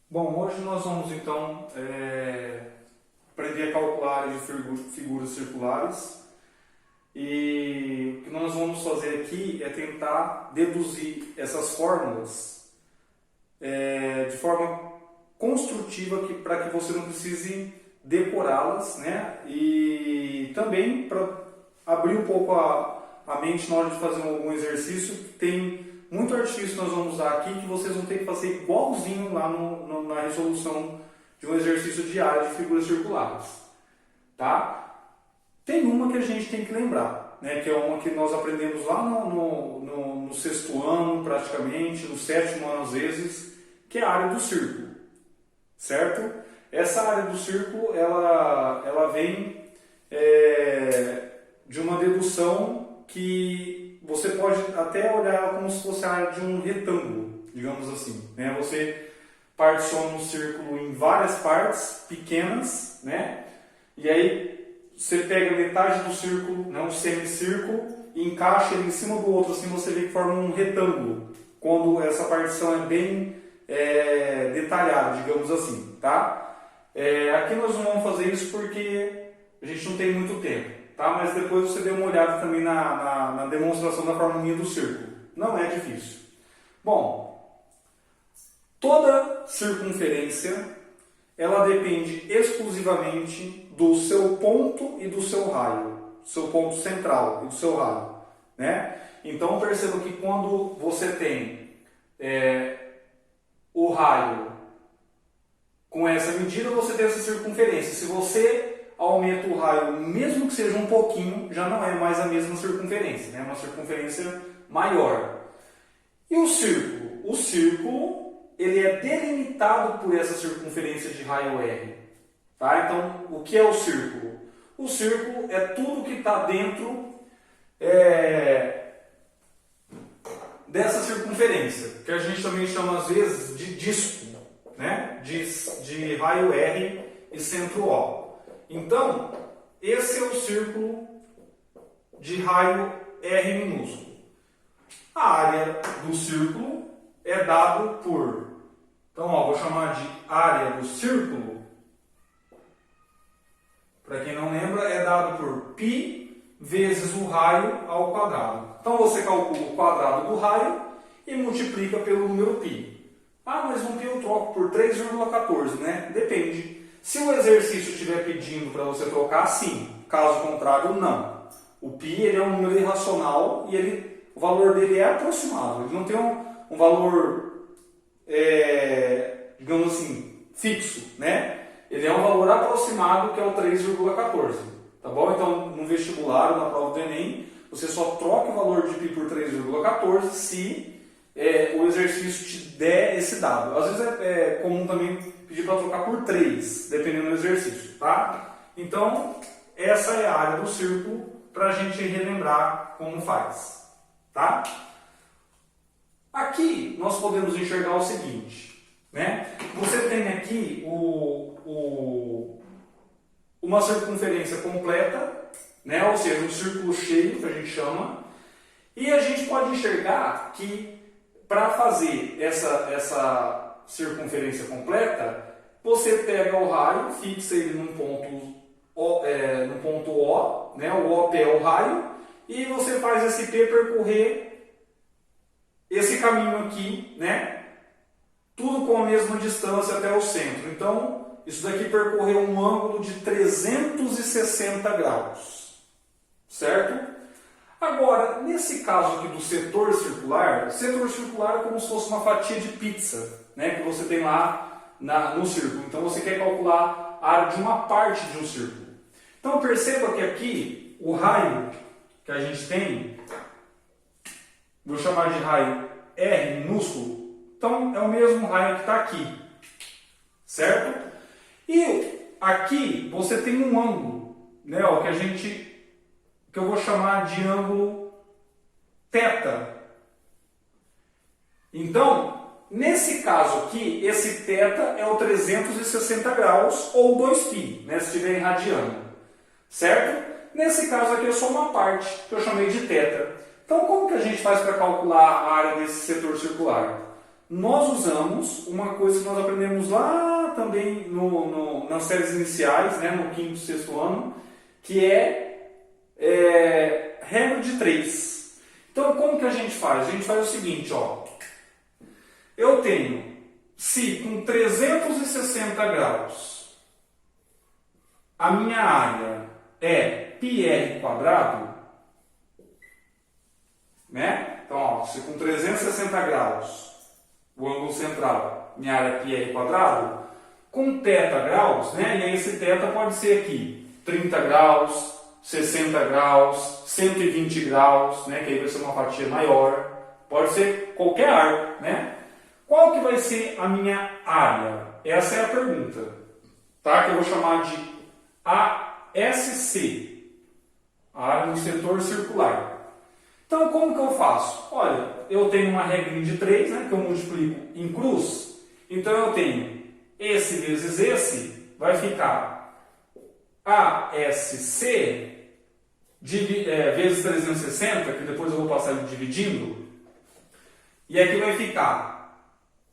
Bom, hoje nós vamos então aprender a calcular a área de figuras circulares e o que nós vamos fazer aqui é tentar deduzir essas fórmulas de forma construtiva para que você não precise decorá-las, né? E também para abrir um pouco a mente na hora de fazer algum exercício. Tem muito artifício que nós vamos usar aqui que vocês vão ter que fazer igualzinho lá na resolução de um exercício de área de figuras circulares, tá? Tem uma que a gente tem que lembrar, né? Que é uma que nós aprendemos lá no sexto ano, praticamente, no sétimo ano às vezes, que é a área do círculo, certo? Essa área do círculo, ela vem de uma dedução que você pode até olhar como se fosse a área de um retângulo, digamos assim, né? Você particiona um círculo em várias partes pequenas, né? E aí você pega metade do círculo, né, um semicírculo, e encaixa ele em cima do outro, assim você vê que forma um retângulo, quando essa partição é bem detalhada, digamos assim, tá? Aqui nós não vamos fazer isso porque a gente não tem muito tempo, tá? Mas depois você dê uma olhada também na demonstração da formulinha do círculo. Não é difícil. Bom, toda circunferência ela depende exclusivamente do seu ponto e do seu raio, do seu ponto central e do seu raio, né? Então perceba que quando você tem o raio com essa medida, você tem essa circunferência. Se você aumenta o raio, mesmo que seja um pouquinho, já não é mais a mesma circunferência, né? É uma circunferência maior. E o círculo? O círculo ele é delimitado por essa circunferência de raio R. Tá? Então, o que é o círculo? O círculo é tudo que está dentro dessa circunferência, que a gente também chama às vezes de disco, né? de raio R e centro O. Então, esse é o círculo de raio R minúsculo. A área do círculo é dado por... Então, vou chamar de área do círculo. Para quem não lembra, é dado por π vezes o raio ao quadrado. Então, você calcula o quadrado do raio e multiplica pelo número π. Ah, mas um π eu troco por 3,14, né? Depende. Se o exercício estiver pedindo para você trocar, sim. Caso contrário, não. O π ele é um número irracional e o valor dele é aproximado. Ele não tem um valor, digamos assim, fixo, né? Ele é um valor aproximado que é o 3,14. Tá bom? Então, no vestibular ou na prova do Enem, você só troca o valor de π por 3,14 se o exercício te der esse dado. Às vezes é comum também pedir para trocar por 3, dependendo do exercício, tá? Então, essa é a área do círculo para a gente relembrar como faz, tá? Aqui nós podemos enxergar o seguinte, né? Você tem aqui uma circunferência completa, né? Ou seja, um círculo cheio, que a gente chama, e a gente pode enxergar que para fazer essa circunferência completa, você pega o raio, fixa ele num ponto O, né? O OP é o raio, e você faz esse P percorrer esse caminho aqui, né? Tudo com a mesma distância até o centro. Então, isso daqui percorreu um ângulo de 360 graus, certo? Agora, nesse caso aqui do setor circular é como se fosse uma fatia de pizza, né, que você tem lá no círculo. Então, você quer calcular a área de uma parte de um círculo. Então, perceba que aqui, o raio que a gente tem, vou chamar de raio R minúsculo, então é o mesmo raio que está aqui, certo? E aqui você tem um ângulo, né, que eu vou chamar de ângulo θ. Então, nesse caso aqui, esse θ é o 360 graus ou 2π, né, se estiver em radiano, certo? Nesse caso aqui é só uma parte que eu chamei de θ. Então, como que a gente faz para calcular a área desse setor circular? nós usamos uma coisa que nós aprendemos lá também nas séries iniciais, né, no quinto, sexto ano, que é regra de 3. Então, como que a gente faz? A gente faz o seguinte, ó. Eu tenho, se com 360 graus a minha área é πr quadrado, né? Então, ó, se com 360 graus o ângulo central, minha área é πr quadrado, com θ graus, né? E aí esse θ pode ser aqui 30 graus, 60 graus, 120 graus, né? Que aí vai ser uma fatia maior. Pode ser qualquer arco, né? Qual que vai ser a minha área? Essa é a pergunta, tá? Que eu vou chamar de ASC, a área do setor circular. Então, como que eu faço? Olha, eu tenho uma regrinha de 3, né, que eu multiplico em cruz. Então, eu tenho esse vezes esse, vai ficar ASC vezes 360, que depois eu vou passar dividindo. E aqui vai ficar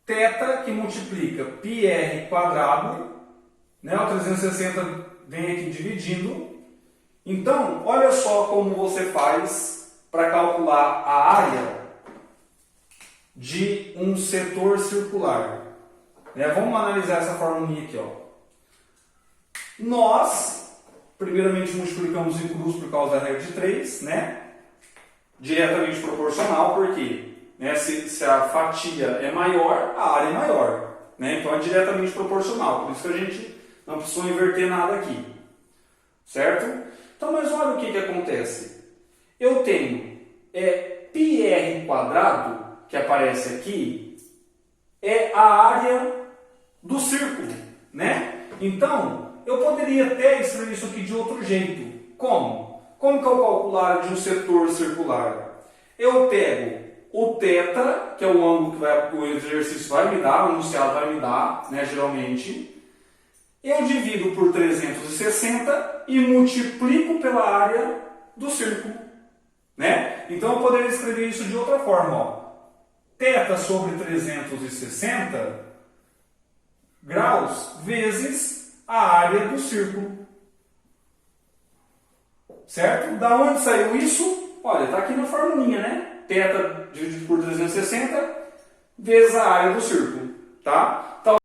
θ, que multiplica πr quadrado, né, o 360 vem aqui dividindo. Então, olha só como você faz para calcular a área de um setor circular. Vamos analisar essa formulinha aqui. Ó. Nós, primeiramente, multiplicamos em cruz por causa da regra de 3, né? Diretamente proporcional, porque se a fatia é maior, a área é maior. Né? Então, é diretamente proporcional. Por isso que a gente não precisou inverter nada aqui. Certo? Então, mas olha o que acontece. Eu tenho πr quadrado, que aparece aqui, é a área do círculo, né? Então, eu poderia até escrever isso aqui de outro jeito. Como? Como que eu calculo a área de um setor circular? Eu pego o θ, que é o ângulo que o exercício vai me dar, o enunciado vai me dar, né, geralmente. Eu divido por 360 e multiplico pela área do círculo. Né? Então eu poderia escrever isso de outra forma. Ó. θ sobre 360 graus vezes a área do círculo. Certo? Da onde saiu isso? Olha, está aqui na formulinha, né? θ dividido por 360 vezes a área do círculo. Tá?